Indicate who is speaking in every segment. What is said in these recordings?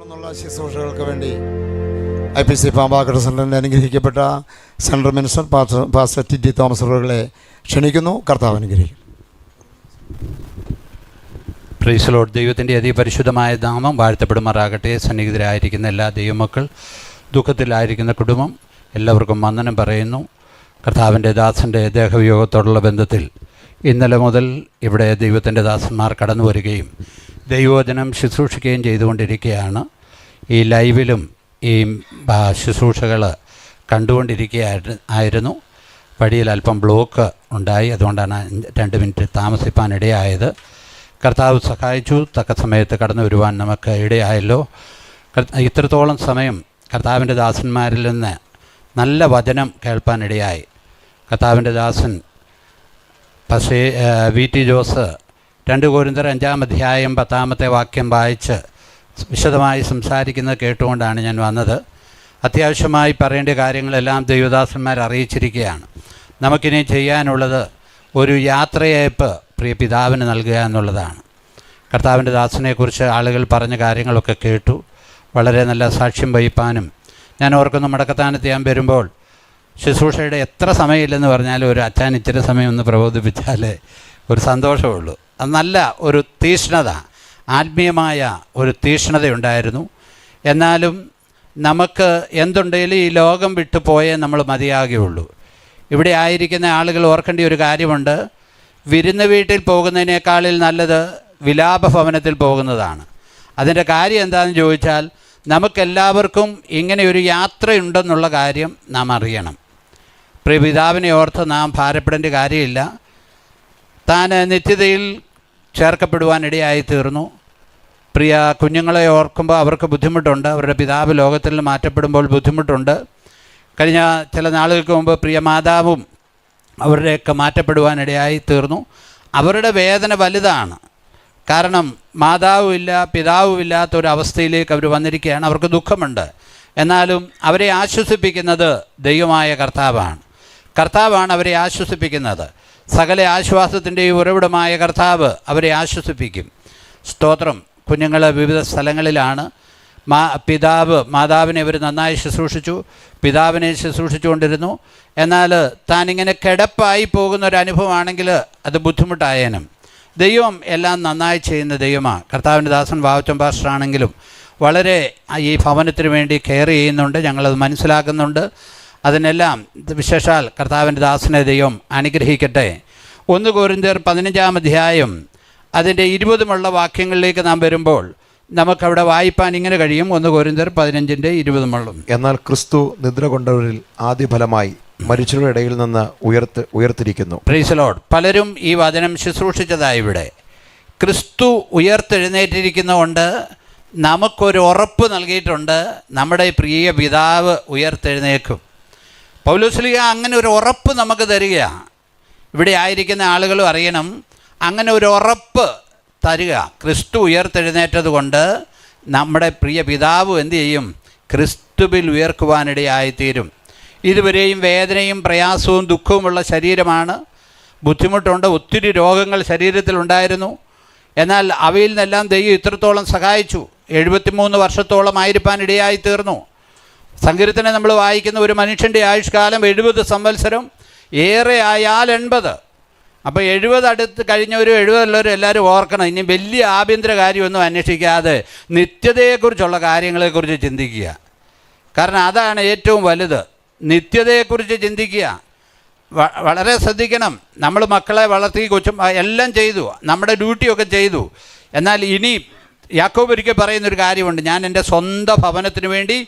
Speaker 1: തുടർന്നുള്ള ശുശ്രൂഷകൾക്ക് വേണ്ടി IPC പാമ്പാക്കട സെൻറ്ററിൻ്റെ അനുഗ്രഹിക്കപ്പെട്ട central minister pastor TT Thomas അവരുകളെ ക്ഷണിക്കുന്നു. കർത്താവ് അനുഗ്രഹിക്കും.
Speaker 2: Praise Lord. ദൈവത്തിൻ്റെ അതിപരിശുദ്ധമായ നാമം വാഴ്ത്തപ്പെടുമാറാകട്ടെ. സന്നിഹിതരായിരിക്കുന്ന എല്ലാ ദൈവമക്കൾ, ദുഃഖത്തിലായിരിക്കുന്ന കുടുംബം എല്ലാവർക്കും വന്ദനം പറയുന്നു. കർത്താവിൻ്റെ ദാസൻ്റെ ദേഹവിയോഗത്തോടുള്ള ബന്ധത്തിൽ ഇന്നലെ മുതൽ ഇവിടെ ദൈവത്തിൻ്റെ ദാസന്മാർ കടന്നു വരികയും ദൈവവചനം ശുശ്രൂഷിക്കുകയും ചെയ്തുകൊണ്ടിരിക്കുകയാണ്. ഈ ലൈവിലും ഈ ശുശ്രൂഷകൾ കണ്ടുകൊണ്ടിരിക്കുകയായിരുന്നു. വഴിയിൽ അല്പം ബ്ലോക്ക് ഉണ്ടായി, അതുകൊണ്ടാണ് 2 മിനിറ്റ് താമസിപ്പാനിടയായത്. കർത്താവ് സഹായിച്ചു. തക്ക സമയത്ത് കടന്നു വരുവാൻ നമുക്ക് ഇടയായല്ലോ. ഇത്രത്തോളം സമയം കർത്താവിൻ്റെ ദാസന്മാരിൽ നിന്ന് നല്ല വചനം കേൾപ്പാനിടയായി. കർത്താവിൻ്റെ ദാസൻ VT ജോസ് 2 കൊരിന്ത്യർ 5-ാം അധ്യായം 10-ാമത്തെ വാക്യം വായിച്ച് വിശദമായി സംസാരിക്കുന്നത് കേട്ടുകൊണ്ടാണ് ഞാൻ വന്നത്. അത്യാവശ്യമായി പറയേണ്ട കാര്യങ്ങളെല്ലാം ദൈവദാസന്മാർ അറിയിച്ചിരിക്കുകയാണ്. നമുക്കിനി ചെയ്യാനുള്ളത് ഒരു യാത്രയയപ്പ് പ്രിയ പിതാവിന് നൽകുക എന്നുള്ളതാണ്. കർത്താവിൻ്റെ ദാസനെക്കുറിച്ച് ആളുകൾ പറഞ്ഞ കാര്യങ്ങളൊക്കെ കേട്ടു. വളരെ നല്ല സാക്ഷ്യം വഹിപ്പാനും ഞാൻ ഓർക്കുന്നു, മടക്കത്താനത്ത് ഞാൻ വരുമ്പോൾ ശുശ്രൂഷയുടെ എത്ര സമയമില്ലെന്ന് പറഞ്ഞാൽ ഒരു അച്ഛൻ ഇച്ചിരി സമയം ഒന്ന് പ്രബോധിപ്പിച്ചാൽ ഒരു സന്തോഷമുള്ളൂ. അത് നല്ല ഒരു തീഷ്ണത, ആത്മീയമായ ഒരു തീഷ്ണതയുണ്ടായിരുന്നു. എന്നാലും നമുക്ക് എന്തുണ്ടെങ്കിലും ഈ ലോകം വിട്ടു പോയേ നമ്മൾ മതിയാകുകയുള്ളൂ. ഇവിടെ ആയിരിക്കുന്ന ആളുകൾ ഓർക്കേണ്ട ഒരു കാര്യമുണ്ട്. വിരുന്ന് വീട്ടിൽ പോകുന്നതിനേക്കാളിൽ നല്ലത് വിലാപഭവനത്തിൽ പോകുന്നതാണ്. അതിൻ്റെ കാര്യം എന്താണെന്ന് ചോദിച്ചാൽ, നമുക്കെല്ലാവർക്കും ഇങ്ങനെ ഒരു യാത്രയുണ്ടെന്നുള്ള കാര്യം നാം അറിയണം. പ്രിയ പിതാവിനെ ഓർത്ത് നാം ഭാരപ്പെടേണ്ട കാര്യമില്ല. താൻ നിത്യതയിൽ ചേർക്കപ്പെടുവാനിടയായി തീർന്നു. പ്രിയ കുഞ്ഞുങ്ങളെ ഓർക്കുമ്പോൾ അവർക്ക് ബുദ്ധിമുട്ടുണ്ട്. അവരുടെ പിതാവ് ലോകത്തിൽ നിന്ന് മാറ്റപ്പെടുമ്പോൾ ബുദ്ധിമുട്ടുണ്ട്. കഴിഞ്ഞ ചില നാളുകൾക്ക് മുമ്പ് പ്രിയ മാതാവും അവരുടെയൊക്കെ മാറ്റപ്പെടുവാനിടയായി തീർന്നു. അവരുടെ വേദന വലുതാണ്. കാരണം മാതാവുമില്ല, പിതാവുമില്ലാത്തൊരവസ്ഥയിലേക്ക് അവർ വന്നിരിക്കുകയാണ്. അവർക്ക് ദുഃഖമുണ്ട്. എന്നാലും അവരെ ആശ്വസിപ്പിക്കുന്നത് ദൈവമായ കർത്താവാണ് അവരെ ആശ്വസിപ്പിക്കുന്നത്. സകല ആശ്വാസത്തിൻ്റെയും ഉറവിടമായ കർത്താവ് അവരെ ആശ്വസിപ്പിക്കും. സ്തോത്രം. കുഞ്ഞുങ്ങൾ വിവിധ സ്ഥലങ്ങളിലാണ്. മാതാവിനെ അവർ നന്നായി ശുശ്രൂഷിച്ചു, പിതാവിനെ ശുശ്രൂഷിച്ചുകൊണ്ടിരുന്നു. എന്നാൽ താനിങ്ങനെ കിടപ്പായി പോകുന്നൊരനുഭവമാണെങ്കിൽ അത് ബുദ്ധിമുട്ടായേനും ദൈവം എല്ലാം നന്നായി ചെയ്യുന്ന ദൈവമാണ്. കർത്താവിൻ്റെ ദാസൻ വാവച്ചൻ പാസ്റ്ററാണെങ്കിലും വളരെ ഈ ഭവനത്തിന് വേണ്ടി കെയർ ചെയ്യുന്നുണ്ട്. ഞങ്ങളത് മനസ്സിലാക്കുന്നുണ്ട്. അതിനെല്ലാം വിശേഷാൽ കർത്താവിൻ്റെ ദാസനെ ദൈവം അനുഗ്രഹിക്കട്ടെ. 1 കൊരിന്ത്യർ 15-ാം അധ്യായം അതിൻ്റെ 20 വാക്യങ്ങളിലേക്ക് നാം വരുമ്പോൾ നമുക്കവിടെ വായിപ്പാൻ ഇങ്ങനെ കഴിയും. 1 കൊരിന്ത്യർ 15-20.
Speaker 3: എന്നാൽ ക്രിസ്തു നിദ്ര കൊണ്ടവരിൽ ആദ്യഫലമായി മരിച്ചവരുടെ ഇടയിൽ നിന്ന് ഉയർത്തിരിക്കുന്നു.
Speaker 2: Praise Lord. പലരും ഈ വചനം ശുശ്രൂഷിച്ചതായി ഇവിടെ. ക്രിസ്തു ഉയർത്തെഴുന്നേറ്റിരിക്കുന്നതുകൊണ്ട് നമുക്കൊരു ഉറപ്പ് നൽകിയിട്ടുണ്ട്. നമ്മുടെ പ്രിയ പിതാവ് ഉയർത്തെഴുന്നേക്കും. പൗലോസ്ലീഹ അങ്ങനെ ഒരു ഉറപ്പ് നമുക്ക് തരികയാണ്. ഇവിടെ ആയിരിക്കുന്ന ആളുകളും അറിയണം, അങ്ങനെ ഒരു ഉറപ്പ് തരിക. ക്രിസ്തു ഉയർത്തെഴുന്നേറ്റത് കൊണ്ട് നമ്മുടെ പ്രിയ പിതാവ് എന്തു ചെയ്യും? ക്രിസ്തുവിൽ ഉയർക്കുവാനിടയായിത്തീരും. ഇതുവരെയും വേദനയും പ്രയാസവും ദുഃഖവുമുള്ള ശരീരമാണ്. ബുദ്ധിമുട്ടുണ്ട്. ഒത്തിരി രോഗങ്ങൾ ശരീരത്തിലുണ്ടായിരുന്നു. എന്നാൽ അവയിൽ നിന്നെല്ലാം ദൈവം ഇത്രത്തോളം സഹായിച്ചു. 73 വർഷത്തോളം ആയിരിക്കാനിടയായി തീർന്നു. സങ്കീർത്തനം നമ്മൾ വായിക്കുന്ന ഒരു മനുഷ്യൻ്റെ ആയുഷ്കാലം 70 സംവത്സരം, ഏറെ ആയാൽ 80. അപ്പോൾ 70 അടുത്ത് കഴിഞ്ഞവരും 70 ഉള്ളവരും എല്ലാവരും ഓർക്കണം, ഇനി വലിയ ആഭ്യന്തര കാര്യമൊന്നും അന്വേഷിക്കാതെ നിത്യതയെക്കുറിച്ചുള്ള കാര്യങ്ങളെക്കുറിച്ച് ചിന്തിക്കുക. കാരണം അതാണ് ഏറ്റവും വലുത്. നിത്യതയെക്കുറിച്ച് ചിന്തിക്കുക. വളരെ ശ്രദ്ധിക്കണം. നമ്മൾ മക്കളെ വളർത്തി എല്ലാം ചെയ്തു, നമ്മുടെ ഡ്യൂട്ടിയൊക്കെ ചെയ്തു. എന്നാൽ ഇനി യാക്കോബ് ഒരിക്കൽ പറയുന്നൊരു കാര്യമുണ്ട്, ഞാൻ എൻ്റെ സ്വന്തം ഭവനത്തിന് വേണ്ടി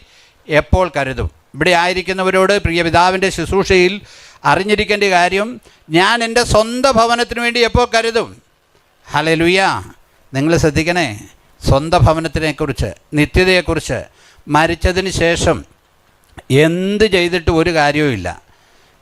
Speaker 2: എപ്പോൾ കരുതും. ഇവിടെ ആയിരിക്കുന്നവരോട് പ്രിയ പിതാവിൻ്റെ ശുശ്രൂഷയിൽ അറിഞ്ഞിരിക്കേണ്ട കാര്യം, ഞാൻ എൻ്റെ സ്വന്തം ഭവനത്തിന് വേണ്ടി എപ്പോൾ കരുതും. ഹല്ലേലൂയ. നിങ്ങൾ ശ്രദ്ധിക്കണേ. സ്വന്തം ഭവനത്തിനെക്കുറിച്ച്, നിത്യതയെക്കുറിച്ച്. മരിച്ചതിന് ശേഷം എന്ത് ചെയ്തിട്ട് ഒരു കാര്യവുമില്ല.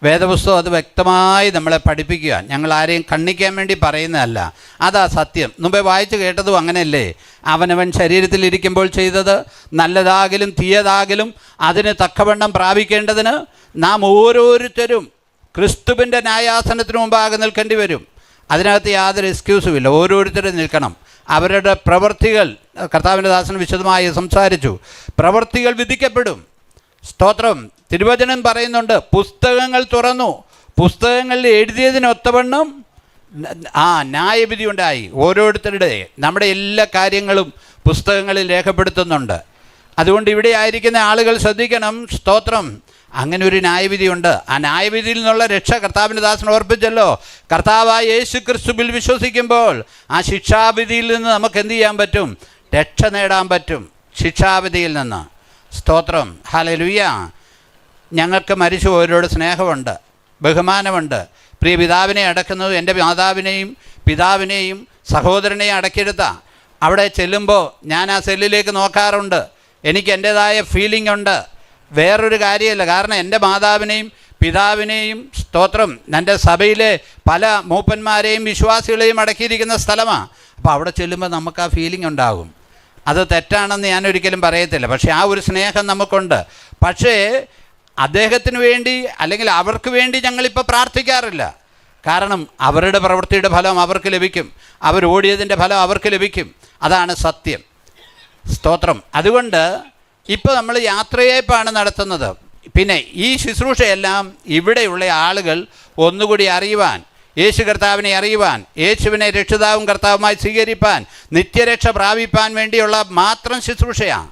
Speaker 2: വേദപുസ്തകം അത് വ്യക്തമായി നമ്മളെ പഠിപ്പിക്കുക. ഞങ്ങൾ ആരെയും കണ്ണിക്കാൻ വേണ്ടി പറയുന്നതല്ല, അതാ സത്യം. മുമ്പേ വായിച്ച് കേട്ടതും അങ്ങനെയല്ലേ? അവനവൻ ശരീരത്തിലിരിക്കുമ്പോൾ ചെയ്തത് നല്ലതാകലും തീയതാകലും അതിന് തക്കവണ്ണം പ്രാപിക്കേണ്ടതിന് നാം ഓരോരുത്തരും ക്രിസ്തുവിൻ്റെ ന്യായാസനത്തിന് മുമ്പാകെ നിൽക്കേണ്ടി വരും. അതിനകത്ത് യാതൊരു എക്സ്ക്യൂസും ഇല്ല. ഓരോരുത്തരും നിൽക്കണം. അവരുടെ പ്രവൃത്തികൾ, കർത്താവിൻ്റെ ദാസൻ വിശദമായി സംസാരിച്ചു, പ്രവൃത്തികൾ വിധിക്കപ്പെടും. സ്തോത്രം. തിരുവചനം പറയുന്നുണ്ട്, പുസ്തകങ്ങൾ തുറന്നു, പുസ്തകങ്ങളിൽ എഴുതിയതിനൊത്തവണ്ണം ന്യായവിധി ഉണ്ടായി. ഓരോരുത്തരുടെ നമ്മുടെ എല്ലാ കാര്യങ്ങളും പുസ്തകങ്ങളിൽ രേഖപ്പെടുത്തുന്നുണ്ട്. അതുകൊണ്ട് ഇവിടെ ആയിരിക്കുന്ന ആളുകൾ ശ്രദ്ധിക്കണം. സ്തോത്രം. അങ്ങനെ ഒരു ന്യായവിധിയുണ്ട്. ആ ന്യായവിധിയിൽ നിന്നുള്ള രക്ഷ കർത്താവിൻ്റെ ദാസൻ ഓർപ്പിച്ചല്ലോ. കർത്താവായ യേശു ക്രിസ്തുവിൽ വിശ്വസിക്കുമ്പോൾ ആ ശിക്ഷാവിധിയിൽ നിന്ന് നമുക്ക് എന്ത് ചെയ്യാൻ പറ്റും? രക്ഷ നേടാൻ പറ്റും, ശിക്ഷാവിധിയിൽ നിന്ന്. സ്തോത്രം. ഹല്ലേലൂയ. ഞങ്ങൾക്ക് മരിച്ചുപോയവരോട് സ്നേഹമുണ്ട്, ബഹുമാനമുണ്ട്. പ്രിയ പിതാവിനെ അടക്കുന്നത് എൻ്റെ മാതാവിനെയും പിതാവിനെയും സഹോദരനെയും അടക്കിയെടുത്ത അവിടെ ചെല്ലുമ്പോൾ ഞാൻ ആ സെല്ലിലേക്ക് നോക്കാറുണ്ട്. എനിക്ക് എൻ്റേതായ ഫീലിംഗ് ഉണ്ട്. വേറൊരു കാര്യമല്ല. കാരണം എൻ്റെ മാതാവിനെയും പിതാവിനെയും, സ്തോത്രം, എൻ്റെ സഭയിലെ പല മൂപ്പന്മാരെയും വിശ്വാസികളെയും അടക്കിയിരിക്കുന്ന സ്ഥലമാണ്. അപ്പോൾ അവിടെ ചെല്ലുമ്പോൾ നമുക്ക് ആ ഫീലിംഗ് ഉണ്ടാകും. അത് തെറ്റാണെന്ന് ഞാൻ ഒരിക്കലും പറയത്തില്ല. പക്ഷേ ആ ഒരു സ്നേഹം നമുക്കുണ്ട്. പക്ഷേ അദ്ദേഹത്തിന് വേണ്ടി അല്ലെങ്കിൽ അവർക്ക് വേണ്ടി ഞങ്ങളിപ്പോൾ പ്രാർത്ഥിക്കാറില്ല. കാരണം അവരുടെ പ്രവൃത്തിയുടെ ഫലം അവർക്ക് ലഭിക്കും, അവരോടിയതിൻ്റെ ഫലം അവർക്ക് ലഭിക്കും. അതാണ് സത്യം. സ്തോത്രം. അതുകൊണ്ട് ഇപ്പോൾ നമ്മൾ യാത്രയയപ്പാണ് നടത്തുന്നത്. പിന്നെ ഈ ശുശ്രൂഷയെല്ലാം ഇവിടെയുള്ള ആളുകൾ ഒന്നുകൂടി അറിയുവാൻ, യേശു കർത്താവിനെ അറിയുവാൻ, യേശുവിനെ രക്ഷിതാവും കർത്താവുമായി സ്വീകരിപ്പാൻ, നിത്യരക്ഷ പ്രാപിപ്പാൻ വേണ്ടിയുള്ള മാത്രം ശുശ്രൂഷയാണ്.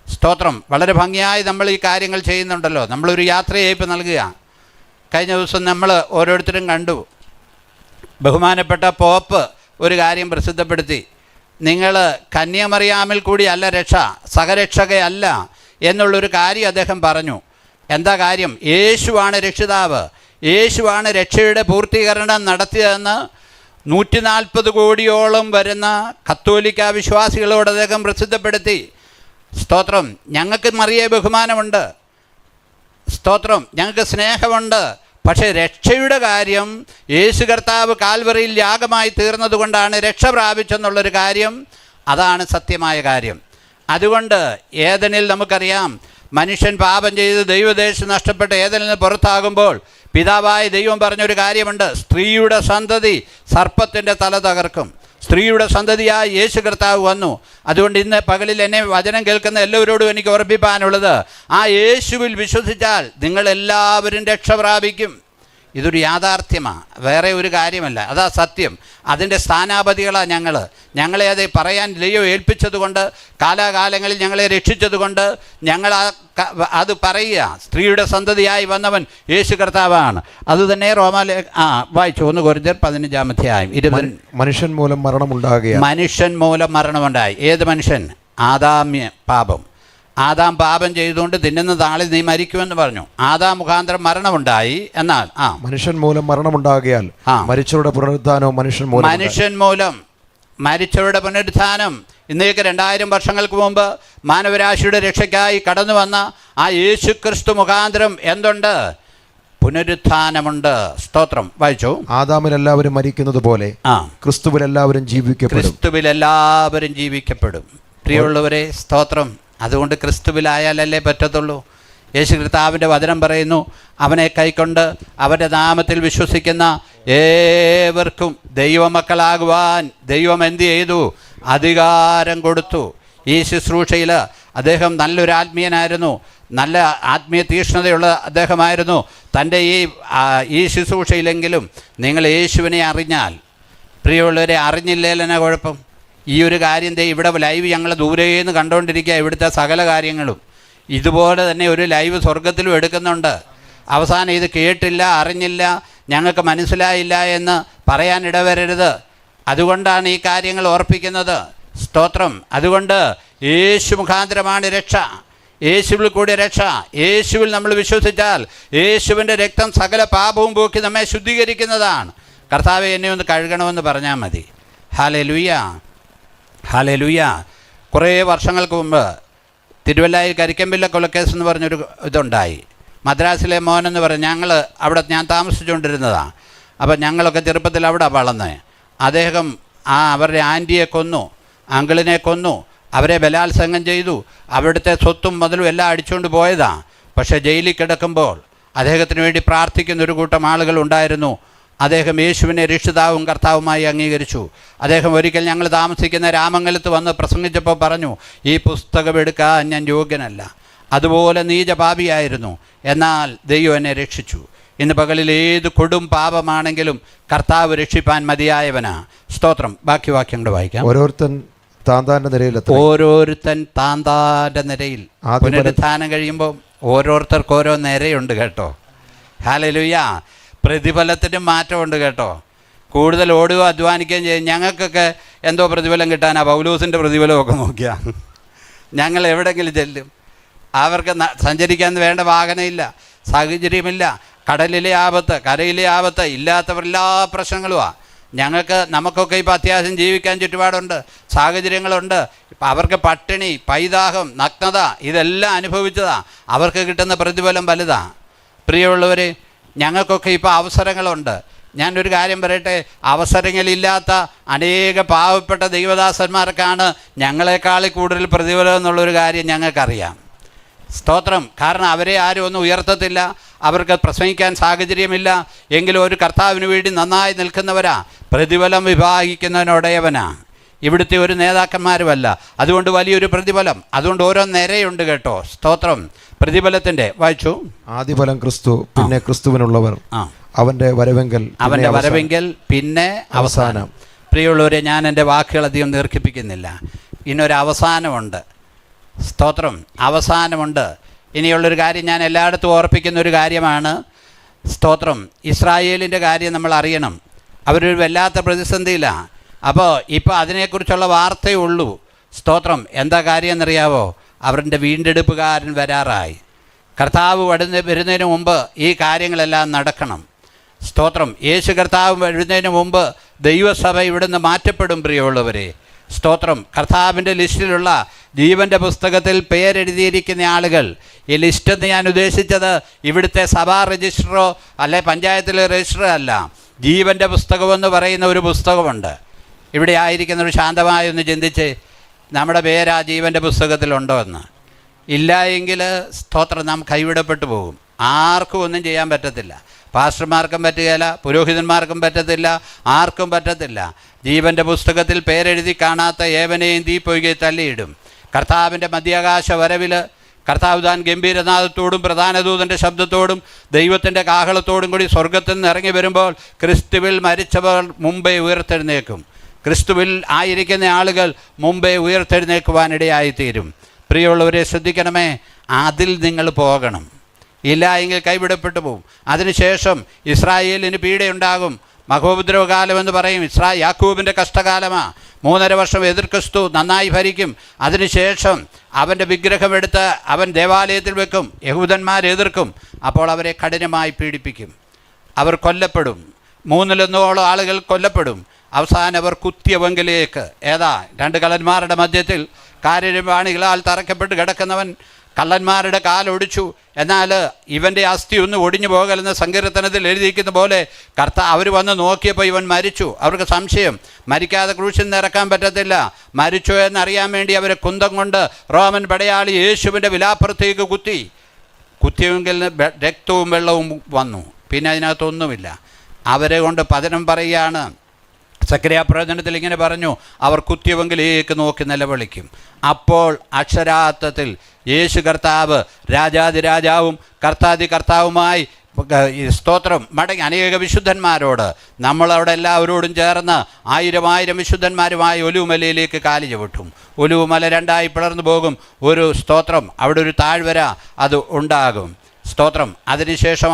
Speaker 2: സ്തോത്രം. വളരെ ഭംഗിയായി നമ്മൾ ഈ കാര്യങ്ങൾ ചെയ്യുന്നുണ്ടല്ലോ. നമ്മളൊരു യാത്രയയപ്പ് നൽകുക. കഴിഞ്ഞ ദിവസം നമ്മൾ ഓരോരുത്തരും കണ്ടു, ബഹുമാനപ്പെട്ട പോപ്പ് ഒരു കാര്യം പ്രസിദ്ധപ്പെടുത്തി. നിങ്ങൾ കന്യാമറിയാമിൽ കൂടിയല്ല രക്ഷ, സഹരക്ഷകയല്ല എന്നുള്ളൊരു കാര്യം അദ്ദേഹം പറഞ്ഞു. എന്താ കാര്യം? യേശുവാണ് രക്ഷിതാവ്, യേശുവാണ് രക്ഷയുടെ പൂർത്തീകരണം നടത്തിയതെന്ന് 140 കോടിയോളം വരുന്ന കത്തോലിക്ക വിശ്വാസികളോട് അദ്ദേഹം പ്രസിദ്ധപ്പെടുത്തി. സ്തോത്രം. ഞങ്ങൾക്ക് മറിയെ ബഹുമാനമുണ്ട്, സ്തോത്രം, ഞങ്ങൾക്ക് സ്നേഹമുണ്ട്. പക്ഷേ രക്ഷയുടെ കാര്യം യേശു കർത്താവ് കാൽവറിയിൽ യാഗമായി തീർന്നതുകൊണ്ടാണ് രക്ഷ പ്രാപിച്ചെന്നുള്ളൊരു കാര്യം, അതാണ് സത്യമായ കാര്യം. അതുകൊണ്ട് ഏദനിൽ നമുക്കറിയാം, മനുഷ്യൻ പാപം ചെയ്ത് ദൈവദേശം നഷ്ടപ്പെട്ട് ഏദനിൽ നിന്ന് പുറത്താകുമ്പോൾ പിതാവായ ദൈവം പറഞ്ഞൊരു കാര്യമുണ്ട്, സ്ത്രീയുടെ സന്തതി സർപ്പത്തിൻ്റെ തല തകർക്കും. സ്ത്രീയുടെ സന്തതിയായി യേശു കർത്താവ് വന്നു. അതുകൊണ്ട് ഇന്ന് പകലിൽ എന്നെ വചനം കേൾക്കുന്ന എല്ലാവരോടും എനിക്ക് ഉറപ്പിപ്പാനുള്ളത്, ആ യേശുവിൽ വിശ്വസിച്ചാൽ നിങ്ങളെല്ലാവരും രക്ഷ പ്രാപിക്കും. ഇതൊരു യാഥാർത്ഥ്യമാണ്, വേറെ ഒരു കാര്യമല്ല. അതാ സത്യം. അതിൻ്റെ സ്ഥാനാപതികളാണ് ഞങ്ങളെ അത് പറയാൻ ദൈവം ഏൽപ്പിച്ചതുകൊണ്ട്, കാലാകാലങ്ങളിൽ ഞങ്ങളെ രക്ഷിച്ചതുകൊണ്ട് ഞങ്ങൾ അത് പറയുക. സ്ത്രീയുടെ സന്തതിയായി വന്നവൻ യേശു കർത്താവാണ്. അതുതന്നെ വായിച്ചു 1 കൊരിന്ത്യർ 15-ാം അധ്യായം 20.
Speaker 3: മനുഷ്യൻ മൂലം മരണമുണ്ടാകുക.
Speaker 2: മനുഷ്യൻ മൂലം മരണമുണ്ടായി. ഏത് മനുഷ്യൻ? ആദാമ്യ പാപം. ആദാം പാപം ചെയ്തുകൊണ്ട് തിന്നുന്ന നാളിൽ നീ മരിക്കുമെന്ന് പറഞ്ഞു. ആദാം മുഖാന്തരം മരണമുണ്ടായി. എന്നാൽ
Speaker 3: മനുഷ്യൻ മൂലം മരണമുണ്ടാകിയാൽ മരിച്ചവരുടെ പുനരുത്ഥാനവും മനുഷ്യൻ മൂലം
Speaker 2: മരിച്ചവരുടെ പുനരുത്ഥാനം ഇന്നേക്ക് 2000 വർഷങ്ങൾക്ക് മുമ്പ് മാനവരാശിയുടെ രക്ഷയ്ക്കായി കടന്നു വന്ന ആ യേശു ക്രിസ്തു മുഖാന്തരം എന്തുണ്ട്? പുനരുത്ഥാനമുണ്ട്. സ്തോത്രം. വായിച്ചു.
Speaker 3: ആദാമിൽ എല്ലാവരും മരിക്കുന്നത് പോലെ ക്രിസ്തുവിൽ എല്ലാവരും ജീവിക്കപ്പെടും. പ്രിയമുള്ളവരെ, സ്തോത്രം. അതുകൊണ്ട് ക്രിസ്തുവിലായാലല്ലേ പറ്റത്തുള്ളൂ. യേശു കർത്താവിൻ്റെ വചനം പറയുന്നു, അവനെ കൈക്കൊണ്ട് അവൻ്റെ നാമത്തിൽ വിശ്വസിക്കുന്ന ഏവർക്കും ദൈവമക്കളാകുവാൻ ദൈവം എന്ത് ചെയ്തു? അധികാരം കൊടുത്തു. ഈ ശുശ്രൂഷയിൽ അദ്ദേഹം നല്ലൊരു ആത്മീയനായിരുന്നു, നല്ല ആത്മീയ തീക്ഷ്ണതയുള്ള അദ്ദേഹമായിരുന്നു. തൻ്റെ ഈ ശുശ്രൂഷയിലെങ്കിലും നിങ്ങൾ യേശുവിനെ അറിഞ്ഞാൽ, പ്രിയമുള്ളവരെ, അറിഞ്ഞില്ലേലെന്നാ കുഴപ്പം? ഈ ഒരു കാര്യം ഇവിടെ ലൈവ് ഞങ്ങൾ ദൂരേന്ന് കണ്ടുകൊണ്ടിരിക്കുക. ഇവിടുത്തെ സകല കാര്യങ്ങളും ഇതുപോലെ തന്നെ ഒരു ലൈവ് സ്വർഗത്തിലും എടുക്കുന്നുണ്ട്. അവസാനം ഇത് കേട്ടില്ല, അറിഞ്ഞില്ല, ഞങ്ങൾക്ക് മനസ്സിലായില്ല എന്ന് പറയാൻ ഇടവരരുത്. അതുകൊണ്ടാണ് ഈ കാര്യങ്ങൾ ഓർപ്പിക്കുന്നത്. സ്തോത്രം. അതുകൊണ്ട് യേശു മുഖാന്തരമാണ് രക്ഷ, യേശുവിൽ കൂടി രക്ഷ. യേശുവിൽ നമ്മൾ വിശ്വസിച്ചാൽ യേശുവിൻ്റെ രക്തം സകല പാപവും പോക്കി നമ്മെ ശുദ്ധീകരിക്കുന്നതാണ്. കർത്താവെ, എന്നെ ഒന്ന് കഴുകണമെന്ന് പറഞ്ഞാൽ മതി. Hallelujah, hallelujah. കുറേ വർഷങ്ങൾക്ക് മുമ്പ് തിരുവല്ലയിൽ കരിക്കമ്പില്ല കൊലക്കേസ് എന്ന് പറഞ്ഞൊരു ഇതുണ്ടായി. മദ്രാസിലെ മോനെന്ന് പറഞ്ഞ് ഞാൻ താമസിച്ചുകൊണ്ടിരുന്നതാണ്. അപ്പം ഞങ്ങളൊക്കെ ചെറുപ്പത്തിൽ അവിടെ വളർന്നത്. അദ്ദേഹം അവരുടെ ആൻറ്റിയെ കൊന്നു, അങ്കിളിനെ കൊന്നു, അവരെ ബലാത്സംഗം ചെയ്തു, അവിടുത്തെ സ്വത്തും മുതലും എല്ലാം അടിച്ചുകൊണ്ട് പോയതാണ്. പക്ഷേ ജയിലിൽ കിടക്കുമ്പോൾ അദ്ദേഹത്തിന് വേണ്ടി പ്രാർത്ഥിക്കുന്ന ഒരു കൂട്ടം ആളുകൾ ഉണ്ടായിരുന്നു.
Speaker 2: അദ്ദേഹം യേശുവിനെ രക്ഷിതാവും കർത്താവുമായി അംഗീകരിച്ചു. അദ്ദേഹം ഒരിക്കൽ ഞങ്ങൾ താമസിക്കുന്ന രാമംഗലത്ത് വന്ന് പ്രസംഗിച്ചപ്പോൾ പറഞ്ഞു, ഈ പുസ്തകം എടുക്കാൻ ഞാൻ യോഗ്യനല്ല, അതുപോലെ നീചപാപിയായിരുന്നു, എന്നാൽ ദൈവം എന്നെ രക്ഷിച്ചു. ഇന്ന് പകലിൽ ഏത് കൊടും പാപമാണെങ്കിലും കർത്താവ് രക്ഷിപ്പാൻ മതിയായവനാ. സ്തോത്രം. ബാക്കി വാക്യങ്ങൾ വായിക്കാം.
Speaker 4: ഓരോരുത്തൻ താന്താന്റെ നിരയിൽ
Speaker 2: പുനരുത്ഥാനം കഴിയുമ്പോൾ ഓരോരുത്തർക്ക് ഓരോ നിരയുണ്ട് കേട്ടോ. ഹല്ലേലൂയ. പ്രതിഫലത്തിനും മാറ്റമുണ്ട് കേട്ടോ. കൂടുതൽ ഓടുകയോ അധ്വാനിക്കുകയും ചെയ്യും. ഞങ്ങൾക്കൊക്കെ എന്തോ പ്രതിഫലം കിട്ടാനാ പൗലോസിൻ്റെ പ്രതിഫലമൊക്കെ നോക്കിയാൽ ഞങ്ങൾ എവിടെയെങ്കിലും ചെല്ലും. അവർക്ക് സഞ്ചരിക്കാൻ വേണ്ട വാഹനമില്ല, സാഹചര്യമില്ല, കടലിലെ ആപത്ത്, കരയിലെ ആപത്ത്, ഇല്ലാത്തവരെല്ലാ പ്രശ്നങ്ങളുമാണ്. നമുക്കൊക്കെ ഇപ്പോൾ അത്യാവശ്യം ജീവിക്കാൻ ചുറ്റുപാടുണ്ട്, സാഹചര്യങ്ങളുണ്ട്. ഇപ്പം അവർക്ക് പട്ടിണി, പൈതാഹം, നഗ്നത ഇതെല്ലാം അനുഭവിച്ചതാണ്. അവർക്ക് കിട്ടുന്ന പ്രതിഫലം വലുതാണ്. പ്രിയമുള്ളവർ, ഞങ്ങൾക്കൊക്കെ ഇപ്പോൾ അവസരങ്ങളുണ്ട്. ഞാനൊരു കാര്യം പറയട്ടെ, അവസരങ്ങളില്ലാത്ത അനേക പാവപ്പെട്ട ദൈവദാസന്മാർക്കാണ് ഞങ്ങളെക്കാൾ കൂടുതൽ പ്രതിഫലം എന്നുള്ളൊരു കാര്യം ഞങ്ങൾക്കറിയാം. സ്തോത്രം. കാരണം അവരെ ആരും ഒന്നും ഉയർത്തത്തില്ല, അവർക്ക് പ്രസംഗിക്കാൻ സാഹചര്യമില്ല, എങ്കിലും ഒരു കർത്താവിന് വേണ്ടി നന്നായി നിൽക്കുന്നവരാ. പ്രതിഫലം വിഭാഗിക്കുന്നവനുടയവനാ. ഇവിടുത്തെ ഒരു നേതാക്കന്മാരുമല്ല. അതുകൊണ്ട് വലിയൊരു പ്രതിഫലം. അതുകൊണ്ട് ഓരോ നിരയുണ്ട് കേട്ടോ. സ്തോത്രം. പ്രതിഫലത്തിൻ്റെ വായിച്ചു.
Speaker 4: ആദിഫലം ക്രിസ്തു, പിന്നെ ക്രിസ്തുവിനുള്ളവർ, അവൻ്റെ വരവെങ്കിൽ
Speaker 2: പിന്നെ അവസാനം. പ്രിയമുള്ളവരെ, ഞാൻ എൻ്റെ വാക്കുകൾ അധികം ദീർഘിപ്പിക്കുന്നില്ല. ഇന്നൊരു അവസാനമുണ്ട്. സ്തോത്രം. അവസാനമുണ്ട്. ഇനിയുള്ളൊരു കാര്യം ഞാൻ എല്ലായിടത്തും ഓർപ്പിക്കുന്ന ഒരു കാര്യമാണ്. സ്തോത്രം. ഇസ്രായേലിൻ്റെ കാര്യം നമ്മൾ അറിയണം. അവരൊരു വല്ലാത്ത പ്രതിസന്ധിയിലാണ്. അപ്പോൾ ഇപ്പോൾ അതിനെക്കുറിച്ചുള്ള വാർത്തയേ ഉള്ളൂ. സ്തോത്രം. എന്താ കാര്യം എന്നറിയാവോ? അവരുടെ വീണ്ടെടുപ്പുകാരൻ വരാറായി. കർത്താവ് വരുന്നതിന് മുമ്പ് ഈ കാര്യങ്ങളെല്ലാം നടക്കണം. സ്തോത്രം. യേശു കർത്താവ് വരുന്നതിന് മുമ്പ് ദൈവസഭ ഇവിടുന്ന് മാറ്റപ്പെടും. പ്രിയമുള്ളവരെ, സ്തോത്രം. കർത്താവിൻ്റെ ലിസ്റ്റിലുള്ള ജീവൻ്റെ പുസ്തകത്തിൽ പേരെഴുതിയിരിക്കുന്ന ആളുകൾ, ഈ ലിസ്റ്റെന്ന് ഞാൻ ഉദ്ദേശിച്ചത് ഇവിടുത്തെ സഭാ രജിസ്റ്ററോ അല്ലെ പഞ്ചായത്തിലെ രജിസ്റ്ററോ അല്ല. ജീവൻ്റെ പുസ്തകമെന്ന് പറയുന്ന ഒരു പുസ്തകമുണ്ട്. ഇവിടെ ആയിരിക്കുന്നവർ ശാന്തമായി ഒന്ന് ചിന്തിച്ച്, നമ്മുടെ പേര് ആ ജീവൻ്റെ പുസ്തകത്തിലുണ്ടോ എന്ന്. ഇല്ല എങ്കിൽ സ്തോത്രം, നാം കൈവിടപ്പെട്ടു പോകും. ആർക്കും ഒന്നും ചെയ്യാൻ പറ്റത്തില്ല. പാസ്റ്റർമാർക്കും പറ്റുകയില്ല, പുരോഹിതന്മാർക്കും പറ്റത്തില്ല, ആർക്കും പറ്റത്തില്ല. ജീവൻ്റെ പുസ്തകത്തിൽ പേരെഴുതി കാണാത്ത ഏവനെയും തീപ്പൊയ്കെ തള്ളിയിടും. കർത്താവിൻ്റെ മധ്യാകാശ വരവിൽ കർത്താവ് താൻ ഗംഭീരനാദത്തോടും പ്രധാന ദൂതൻ്റെ ശബ്ദത്തോടും ദൈവത്തിൻ്റെ കാഹളത്തോടും കൂടി സ്വർഗത്തിൽ നിന്ന് ഇറങ്ങി വരുമ്പോൾ ക്രിസ്തുവിൽ മരിച്ചവർ മുമ്പേ ഉയർത്തെഴുന്നേക്കും. ക്രിസ്തുവിൽ ആയിരിക്കുന്ന ആളുകൾ മുമ്പേ ഉയർത്തെഴുന്നേൽക്കുവാനിടയായിത്തീരും. പ്രിയമുള്ളവരെ, ശ്രദ്ധിക്കണമേ, അതിൽ നിങ്ങൾ പോകണം. ഇല്ല എങ്കിൽ കൈവിടപ്പെട്ടു പോവും. അതിനുശേഷം ഇസ്രായേലിന് പീഡയുണ്ടാകും. മഹോപദ്രവകാലം എന്ന് പറയും. യാക്കൂബിൻ്റെ കഷ്ടകാലമാണ്. 3.5 വർഷം എതിർ ക്രിസ്തു നന്നായി ഭരിക്കും. അതിനുശേഷം അവൻ്റെ വിഗ്രഹമെടുത്ത് അവൻ ദേവാലയത്തിൽ വെക്കും. യഹൂദന്മാർ എതിർക്കും. അപ്പോൾ അവരെ കഠിനമായി പീഡിപ്പിക്കും. അവർ കൊല്ലപ്പെടും. 3-1 ആളുകൾ കൊല്ലപ്പെടും. അവസാനം അവർ കുത്തിയവെങ്കിലേക്ക്, 2 കള്ളന്മാരുടെ മധ്യത്തിൽ കാര്യവാണികളാൽ തറയ്ക്കപ്പെട്ട് കിടക്കുന്നവൻ കള്ളന്മാരുടെ കാലൊടിച്ചു, എന്നാൽ ഇവൻ്റെ അസ്ഥി ഒന്ന് ഒടിഞ്ഞു പോകലെന്ന സങ്കീർത്തനത്തിൽ എഴുതിയിരിക്കുന്ന പോലെ അവർ വന്ന് നോക്കിയപ്പോൾ ഇവൻ മരിച്ചു. അവർക്ക് സംശയം, മരിക്കാതെ ക്രൂശിൽ നിന്ന് ഇറക്കാൻ പറ്റത്തില്ല. മരിച്ചോ എന്നറിയാൻ വേണ്ടി അവരെ കുന്തം കൊണ്ട് റോമൻ പടയാളി യേശുവിൻ്റെ വിലാപ്പുറത്തേക്ക് കുത്തിയെങ്കിൽ രക്തവും വെള്ളവും വന്നു. പിന്നെ അതിനകത്തൊന്നുമില്ല. അവരെ കൊണ്ട് പതനം പറയുകയാണ്. സക്കറിയ പ്രവചനത്തിൽ ഇങ്ങനെ പറഞ്ഞു, അവർ കുത്തിയവെങ്കിലേക്ക് നോക്കി നിലവിളിക്കും. അപ്പോൾ അക്ഷരാർത്ഥത്തിൽ യേശു കർത്താവ് രാജാതിരാജാവും കർത്താതി കർത്താവുമായി സ്തോത്രം മടങ്ങി അനേക വിശുദ്ധന്മാരോട്, നമ്മളവിടെ എല്ലാവരോടും ചേർന്ന് 1000 വിശുദ്ധന്മാരുമായി ഒലിവുമലയിലേക്ക് കാലി ചവിട്ടും. ഒലിവുമല 2ആയി പിളർന്നു പോകും. ഒരു സ്തോത്രം, അവിടെ ഒരു താഴ്വര അത് ഉണ്ടാകും. സ്തോത്രം. അതിനുശേഷം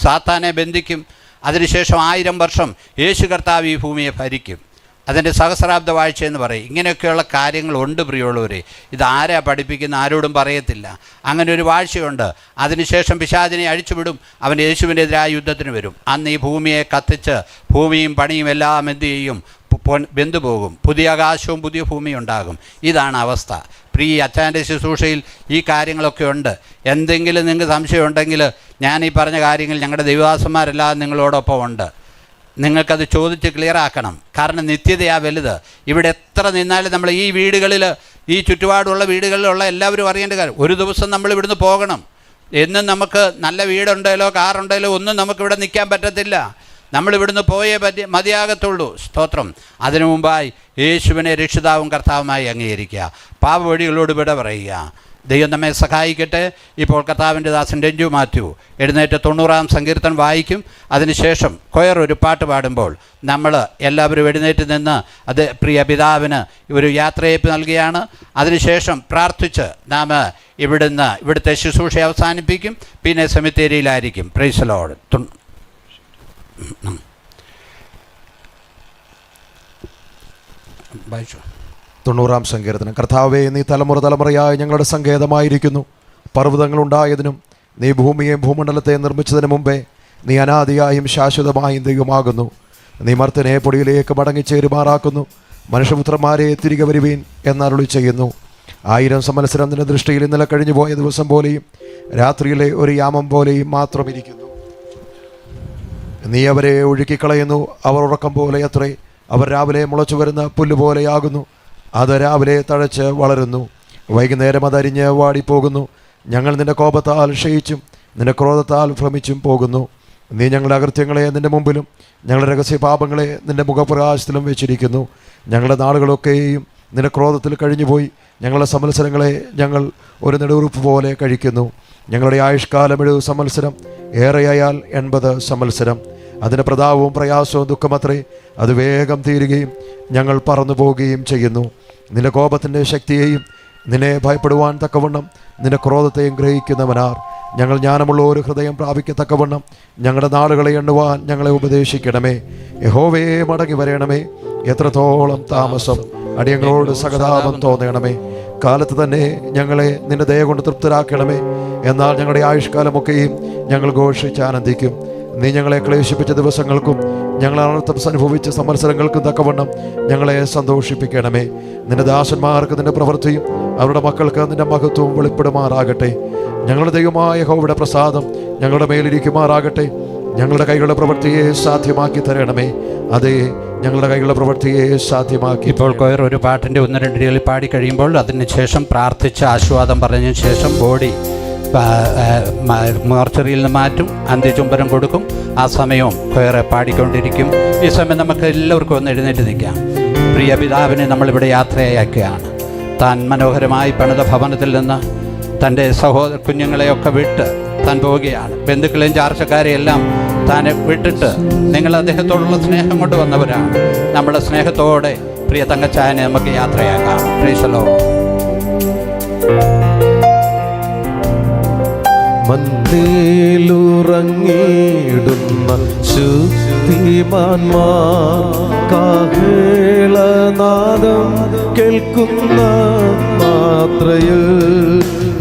Speaker 2: സാത്താനെ ബന്ധിക്കും. അതിനുശേഷം 1000 വർഷം യേശു കർത്താവ് ഈ ഭൂമിയെ ഭരിക്കും. അതിൻ്റെ സഹസ്രാബ്ദ വാഴ്ച എന്ന് പറയും. ഇങ്ങനെയൊക്കെയുള്ള കാര്യങ്ങളുണ്ട് പ്രിയമുള്ളവരെ. ഇതാരാ പഠിപ്പിക്കുന്ന, ആരോടും പറയത്തില്ല. അങ്ങനെ ഒരു വാഴ്ചയുണ്ട്. അതിനുശേഷം പിശാചിനെ അഴിച്ചുവിടും. അവൻ യേശുവിനെതിരായ യുദ്ധത്തിന് വരും. അന്ന് ഈ ഭൂമിയെ കത്തിച്ച് ഭൂമിയും പണിയും എല്ലാം എന്ത് ചെയ്യും? ബന്ധുപോകും. പുതിയ ആകാശവും പുതിയ ഭൂമിയും ഉണ്ടാകും. ഇതാണ് അവസ്ഥ. പ്രിയ അച്ഛൻ്റെ ശുശ്രൂഷയിൽ ഈ കാര്യങ്ങളൊക്കെ ഉണ്ട്. എന്തെങ്കിലും നിങ്ങൾക്ക് സംശയമുണ്ടെങ്കിൽ ഞാൻ ഈ പറഞ്ഞ കാര്യങ്ങൾ ഞങ്ങളുടെ ദൈവദാസന്മാരെല്ലാം നിങ്ങളോടൊപ്പം ഉണ്ട്. നിങ്ങൾക്കത് ചോദിച്ച് ക്ലിയർ ആക്കണം. കാരണം നിത്യതയാ വലുത്. ഇവിടെ എത്ര നിന്നാലും നമ്മൾ ഈ വീടുകളിൽ, ഈ ചുറ്റുപാടുള്ള വീടുകളിലുള്ള എല്ലാവരും അറിയേണ്ട കാര്യം, ഒരു ദിവസം നമ്മൾ ഇവിടുന്ന് പോകണം. എന്നും നമുക്ക് നല്ല വീടുണ്ടല്ലോ കാറുണ്ടല്ലോ ഒന്നും നമുക്കിവിടെ നിൽക്കാൻ പറ്റത്തില്ല. നമ്മളിവിടുന്ന് പോയേ മതിയാകത്തുള്ളൂ. സ്തോത്രം. അതിനു മുമ്പായി യേശുവിനെ രക്ഷിതാവും കർത്താവുമായി അംഗീകരിക്കുക, പാപവഴികളോട് വിട പറയുക. ദൈവം നമ്മെ സഹായിക്കട്ടെ. ഇപ്പോൾ കർത്താവിൻ്റെ ദാസൻ രഞ്ജു മാത്യു എഴുന്നേറ്റ് 90-ാം സങ്കീർത്തനം വായിക്കും. അതിനുശേഷം കൊയർ ഒരു പാട്ട് പാടുമ്പോൾ നമ്മൾ എല്ലാവരും എഴുന്നേറ്റ് നിന്ന് അത് പ്രിയ പിതാവിന് ഒരു യാത്രയയപ്പ് നൽകുകയാണ്. അതിനുശേഷം പ്രാർത്ഥിച്ച് നാം ഇവിടുത്തെ ശുശ്രൂഷ അവസാനിപ്പിക്കും. പിന്നെ സെമിത്തേരിയിലായിരിക്കും. Praise the Lord.
Speaker 4: 90-ാം സങ്കീർത്തനം. കർത്താവേ, നീ തലമുറ തലമുറയായി ഞങ്ങളുടെ സങ്കേതമായിരിക്കുന്നു. പർവ്വതങ്ങളുണ്ടായതിനും നീ ഭൂമിയെയും ഭൂമണ്ഡലത്തെ നിർമ്മിച്ചതിന് മുമ്പേ നീ അനാദിയായും ശാശ്വതമായും ദൈവമാകുന്നു. നീ മർത്തനെ പൊടിയിലേക്ക് മടങ്ങിച്ചേരുമാറാക്കുന്നു. മനുഷ്യപുത്രന്മാരെ തിരികെ വരുവീൻ എന്നരുളി ചെയ്യുന്നു. 1000 സംവത്സരം നിന്റെ ദൃഷ്ടിയിൽ ഇന്നലെ കഴിഞ്ഞു പോയ ദിവസം പോലെയും രാത്രിയിലെ ഒരു യാമം പോലെയും മാത്രമിരിക്കുന്നു. നീ അവരെ ഒഴുക്കിക്കളയുന്നു. അവർ ഉറക്കം പോലെ അത്രേ. അവർ രാവിലെ മുളച്ചു വരുന്ന പുല്ലുപോലെയാകുന്നു. അത് രാവിലെ തഴച്ച് വളരുന്നു, വൈകുന്നേരം അതരിഞ്ഞ് വാടിപ്പോകുന്നു. ഞങ്ങൾ നിന്റെ കോപത്താൽ ക്ഷയിച്ചും നിന്റെ ക്രോധത്താൽ ഭ്രമിച്ചും പോകുന്നു. നീ ഞങ്ങളുടെ അകൃത്യങ്ങളെ നിന്റെ മുമ്പിലും ഞങ്ങളുടെ രഹസ്യ പാപങ്ങളെ നിന്റെ മുഖപ്രകാശത്തിലും വെച്ചിരിക്കുന്നു. ഞങ്ങളുടെ നാളുകളൊക്കെയും നിന്റെ ക്രോധത്തിൽ കഴിഞ്ഞുപോയി. ഞങ്ങളുടെ സംവത്സരങ്ങളെ ഞങ്ങൾ ഒരു നെടുവുറുപ്പ് പോലെ കഴിക്കുന്നു. ഞങ്ങളുടെ ആയുഷ്കാലം 70 സംവത്സരം, ഏറെയായാൽ 80 സംവത്സരം. അതിൻ്റെ പ്രതാപവും പ്രയാസവും ദുഃഖമത്രേ. അത് വേഗം തീരുകയും ഞങ്ങൾ പറന്നു പോവുകയും ചെയ്യുന്നു. നിന്റെ കോപത്തിൻ്റെ ശക്തിയെയും നിന്നെ ഭയപ്പെടുവാൻ തക്കവണ്ണം നിന്റെ ക്രോധത്തെയും ഗ്രഹിക്കുന്നവനാർ. ഞങ്ങൾ ജ്ഞാനമുള്ള ഒരു ഹൃദയം പ്രാപിക്കത്തക്കവണ്ണം ഞങ്ങളുടെ നാളുകളെ എണ്ണുവാൻ ഞങ്ങളെ ഉപദേശിക്കണമേ. യഹോവേ, മടങ്ങി വരണമേ. എത്രത്തോളം താമസം, അടിയങ്ങളോട് സഹതാപം തോന്നണമേ. കാലത്ത് തന്നെ ഞങ്ങളെ നിന്റെ ദയ കൊണ്ട് തൃപ്തരാക്കണമേ. എന്നാൽ ഞങ്ങളുടെ ആയുഷ്കാലമൊക്കെയും ഞങ്ങൾ ഘോഷിച്ചാനന്ദിക്കും. നീ ഞങ്ങളെ ക്ലേശിപ്പിച്ച ദിവസങ്ങൾക്കും ഞങ്ങൾ അനർത്ഥം അനുഭവിച്ച സംവത്സരങ്ങൾക്കും തക്കവണ്ണം ഞങ്ങളെ സന്തോഷിപ്പിക്കണമേ. നിന്റെ ദാസന്മാർക്ക് നിന്റെ പ്രവൃത്തിയും അവരുടെ മക്കൾക്ക് നിന്റെ മഹത്വവും വെളിപ്പെടുമാറാകട്ടെ. ഞങ്ങളുടെ ദൈവമായ യഹോവയുടെ പ്രസാദം ഞങ്ങളുടെ മേലിരിക്കുമാറാകട്ടെ. ഞങ്ങളുടെ കൈകളുടെ പ്രവൃത്തിയെ സാധ്യമാക്കി തരണമേ. അതേ, ഞങ്ങളുടെ കൈകളുടെ പ്രവൃത്തിയെ സാധ്യമാക്കി.
Speaker 2: ഇപ്പോൾ കൊയർ ഒരു പാട്ടിൻ്റെ 1-2 രീതികളിൽ പാടി കഴിയുമ്പോൾ അതിന് ശേഷം പ്രാർത്ഥിച്ച് ആശീർവാദം പറഞ്ഞതിന് ശേഷം ബോഡി മോർച്ചറിയിൽ നിന്ന് മാറ്റും, അന്ത്യചുംബനം കൊടുക്കും. ആ സമയവും കൊയറെ പാടിക്കൊണ്ടിരിക്കും. ഈ സമയം നമുക്ക് എല്ലാവർക്കും ഒന്ന് എഴുന്നേറ്റ് നിൽക്കാം. പ്രിയ പിതാവിനെ നമ്മളിവിടെ യാത്രയാക്കുകയാണ്. താൻ മനോഹരമായി പണിത ഭവനത്തിൽ നിന്ന് തൻ്റെ സഹോദര കുഞ്ഞുങ്ങളെയൊക്കെ വിട്ട് താൻ പോവുകയാണ്. ബന്ധുക്കളെയും ചാർച്ചക്കാരെയെല്ലാം താൻ വിട്ടിട്ട് നിങ്ങൾ അദ്ദേഹത്തോടുള്ള സ്നേഹം കൊണ്ട് വന്നവരാണ്. നമ്മുടെ സ്നേഹത്തോടെ പ്രിയ തങ്കച്ചായനെ നമുക്ക് യാത്രയാക്കാം. Praise the Lord.
Speaker 5: മന്ദിലുറങ്ങിടുന്ന ശുദ്ധിമാന്മാർ കാഹളനാദം കേൾക്കുന്ന മാത്രയിൽ,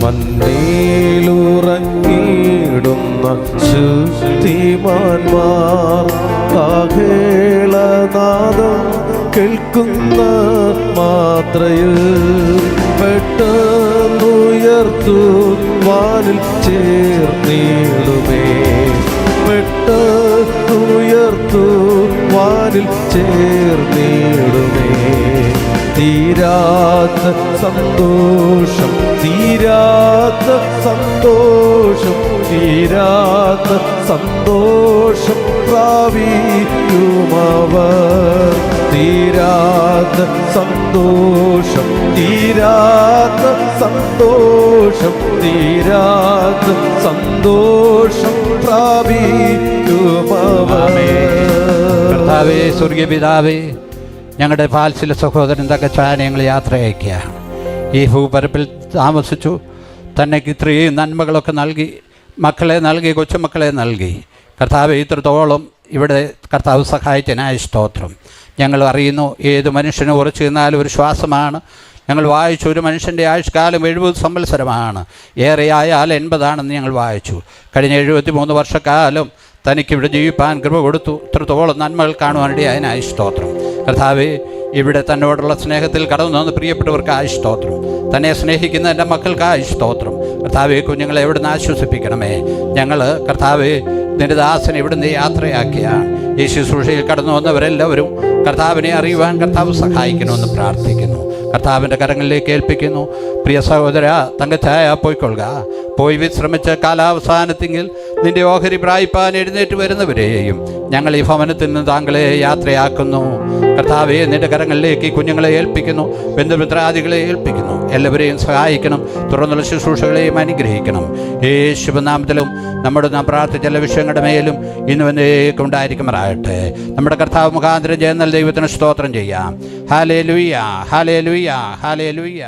Speaker 5: മന്ദിലുറങ്ങിടുന്ന ശുദ്ധിമാന്മാർ കാഹളനാദം കേൾക്കുന്ന മാത്രയിൽ പെട്ടെന്നുയർത്തു വാനിൽ ചേർന്നിടുമേ. പെട്ടെന്നുയർത്തു വാനിൽ ചേർന്നിടുമേ. തീരാത്ത സന്തോഷം, തീരാത്ത സന്തോഷം, തീരാത്ത സന്തോഷം പ്രാപിക്കുമവർ. തീരാത്ത സന്തോഷം, തീരാത്ത സന്തോഷം, തീരാത്ത സന്തോഷം പ്രാപിക്കുമവർ.
Speaker 2: കർത്താവേ, സ്വർഗീയ പിതാവേ, ഞങ്ങളുടെ പാൽസില സഹോദരൻ തങ്കച്ചായനെ ഞങ്ങൾ യാത്ര അയക്കുകയാണ്. ഈ ഭൂപരപ്പിൽ താമസിച്ചു, തന്നെക്ക് ഇത്രയും നന്മകളൊക്കെ നൽകി, മക്കളെ നൽകി, കൊച്ചുമക്കളെ നൽകി. കർത്താവ് ഇത്രത്തോളം ഇവിടെ കർത്താവ് സഹായിച്ചതിനായ സ്തോത്രം. ഞങ്ങൾ അറിയുന്നു, ഏത് മനുഷ്യന് ഉറച്ചു നിന്നാലും ഒരു ശ്വാസമാണ്. ഞങ്ങൾ വായിച്ചു, ഒരു മനുഷ്യൻ്റെ ആയുഷ്കാലം 70 സംവത്സരമാണ്, ഏറെയായാൽ 80 ഞങ്ങൾ വായിച്ചു. കഴിഞ്ഞ 73 വർഷക്കാലം തനിക്കിവിടെ ജീവിപ്പാൻ കൃപ കൊടുത്തു. ഇത്രത്തോളം നന്മകൾ കാണുവാനിടയായ സ്തോത്രം. കർത്താവേ, ഇവിടെ തന്നോടുള്ള സ്നേഹത്തിൽ കടന്നു വന്ന് പ്രിയപ്പെട്ടവർക്കായി സ്തോത്രം. തന്നെ സ്നേഹിക്കുന്ന എൻ്റെ മക്കൾക്കായി സ്തോത്രം. കർത്താവേ, കുഞ്ഞുങ്ങളെ എവിടുന്ന് ആശ്വസിപ്പിക്കണമേ. ഞങ്ങൾ കർത്താവേ നിന്റെ ദാസനെ ഇവിടുന്ന് യാത്രയാക്കിയാണ്. ഈ ശുശ്രൂഷയിൽ കടന്നു വന്നവരെല്ലാവരും കർത്താവിനെ അറിയുവാൻ കർത്താവ് സഹായിക്കണമെന്ന് പ്രാർത്ഥിക്കുന്നു. കർത്താവിൻ്റെ കരങ്ങളിലേക്ക് ഏൽപ്പിക്കുന്നു. പ്രിയ സഹോദര തങ്കച്ചായ, പോയിക്കൊള്ളുക. പോയി വിശ്രമിച്ച് കാലാവസാനത്തെങ്കിൽ നിന്റെ ഓഹരി പ്രായിപ്പാൻ എഴുന്നേറ്റ് വരുന്നവരെയും ഞങ്ങൾ ഈ ഭവനത്തിൽ നിന്ന് താങ്കളെ യാത്രയാക്കുന്നു. കർത്താവെ, നിന്റെ കരങ്ങളിലേക്ക് ഈ കുഞ്ഞുങ്ങളെ ഏൽപ്പിക്കുന്നു, ബന്ധുമിത്രാദികളെ ഏൽപ്പിക്കുന്നു. എല്ലാവരെയും സഹായിക്കണം, തുറന്നുള്ള ശുശ്രൂഷകളെയും അനുഗ്രഹിക്കണം. യേശുനാമത്തിലും നമ്മുടെ നാം പ്രാർത്ഥിച്ച എല്ലാ വിഷയങ്ങളുടെ മേലും ഇന്നും എന്നേക്കും ഉണ്ടായിരിക്കുമാറാകട്ടെ. നമ്മുടെ കർത്താവ് മുഖാന്തരം ചെയ്യുന്ന ദൈവത്തിന് സ്തോത്രം ചെയ്യാം. Hallelujah, hallelujah, hallelujah.